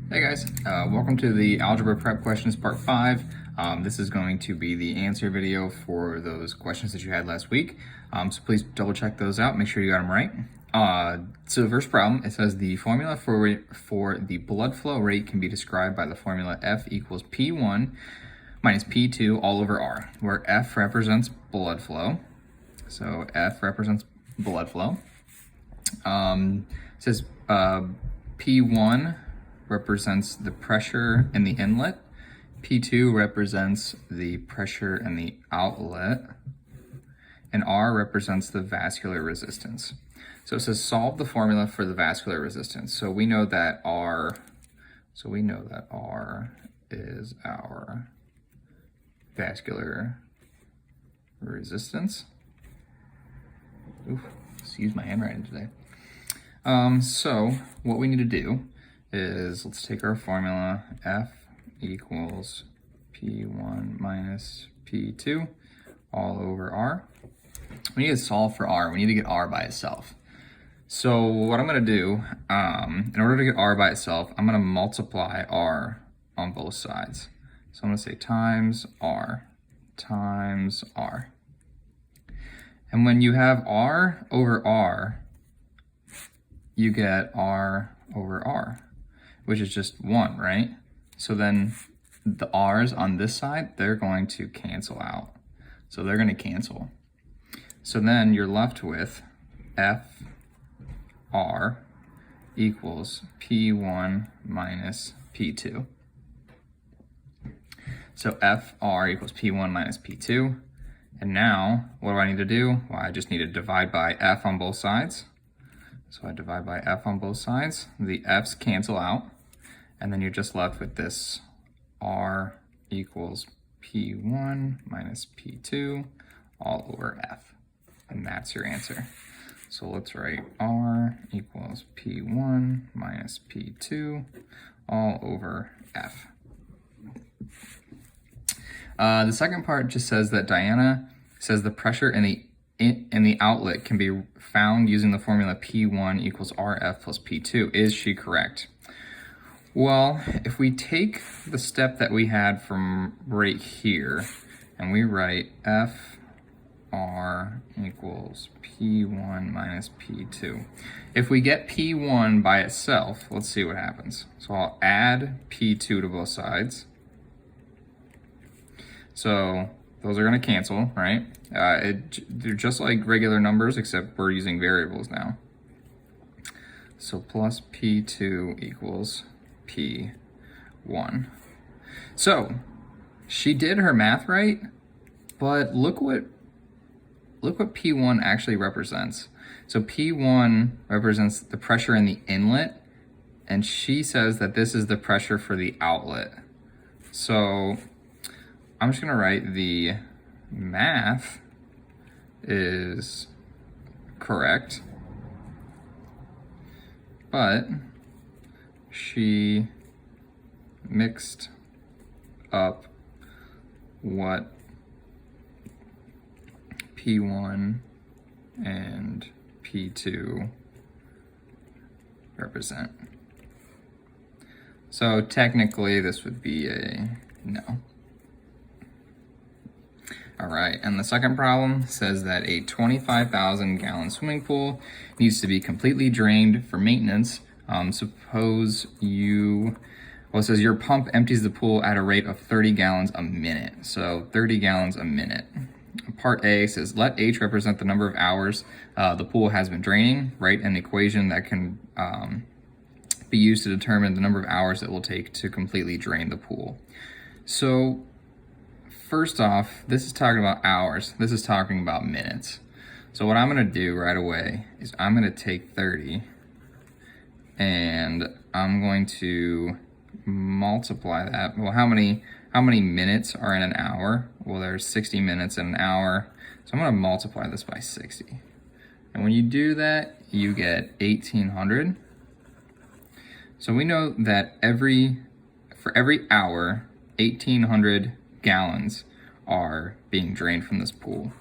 Hey guys, welcome to the Algebra Prep Questions Part 5. This is going to be the answer video for those questions that you had last week. So please double check those out, make sure you got them right. So the first problem, it says the formula for the blood flow rate can be described by the formula F equals P1 minus P2 all over R, where F represents blood flow. So F represents blood flow. It says P1 represents the pressure in the inlet, P2 represents the pressure in the outlet, and R represents the vascular resistance. So it says solve the formula for the vascular resistance. So we know that R is our vascular resistance. Oof, excuse my handwriting today. So what we need to do is let's take our formula F equals P1 minus P2 all over R. We need to solve for R. We need to get R by itself. So what I'm going to do, in order to get R by itself, I'm going to multiply R on both sides. So I'm going to say times R. And when you have R over R, you get R over R, which is just 1, right? So then the R's on this side, they're going to cancel out. So they're going to cancel. So then you're left with FR equals P1 minus P2. So FR equals P1 minus P2. And now, what do I need to do? Well, I just need to divide by F on both sides. So I divide by F on both sides. The F's cancel out. And then you're just left with this R equals P1 minus P2 all over F. And that's your answer. So let's write R equals P1 minus P2 all over F. The second part just says that Diana says the pressure in the outlet can be found using the formula P1 equals RF plus P2. Is she correct? Well, if we take the step that we had from right here and we write FR equals P1 minus P2. If we get P1 by itself, let's see what happens. So I'll add P2 to both sides. So those are going to cancel, right? They're just like regular numbers, except we're using variables now. So plus P2 equals P1. So she did her math right, but look what P1 actually represents. So P1 represents the pressure in the inlet, and she says that this is the pressure for the outlet. So I'm just gonna write the math is correct, but she mixed up what P1 and P2 represent. So technically this would be a no. All right, and the second problem says that a 25,000 gallon swimming pool needs to be completely drained for maintenance. Suppose it says your pump empties the pool at a rate of 30 gallons a minute. So 30 gallons a minute. Part A says let H represent the number of hours the pool has been draining. Write an equation that can be used to determine the number of hours it will take to completely drain the pool. So first off, this is talking about hours. This is talking about minutes. So what I'm going to do right away is I'm going to take 30 and I'm going to multiply that. Well, how many minutes are in an hour? Well, there's 60 minutes in an hour. So I'm going to multiply this by 60. And when you do that, you get 1800. So we know that for every hour, 1800 gallons are being drained from this pool.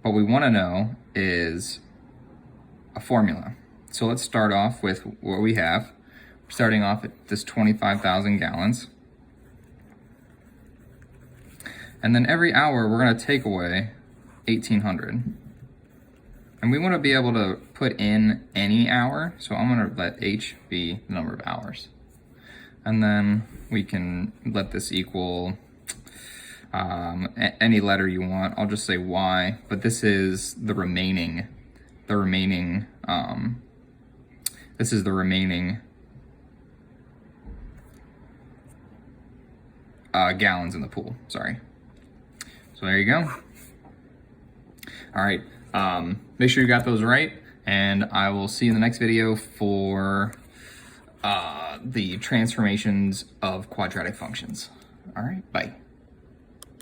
What we want to know is a formula. So let's start off with what we have. starting off at this 25,000 gallons. And then every hour, we're gonna take away 1,800. And we wanna be able to put in any hour, so I'm gonna let H be the number of hours. And then we can let this equal any letter you want. I'll just say Y, but this is the remaining gallons in the pool, sorry. So there you go. All right, make sure you got those right, and I will see you in the next video for the transformations of quadratic functions. All right, bye.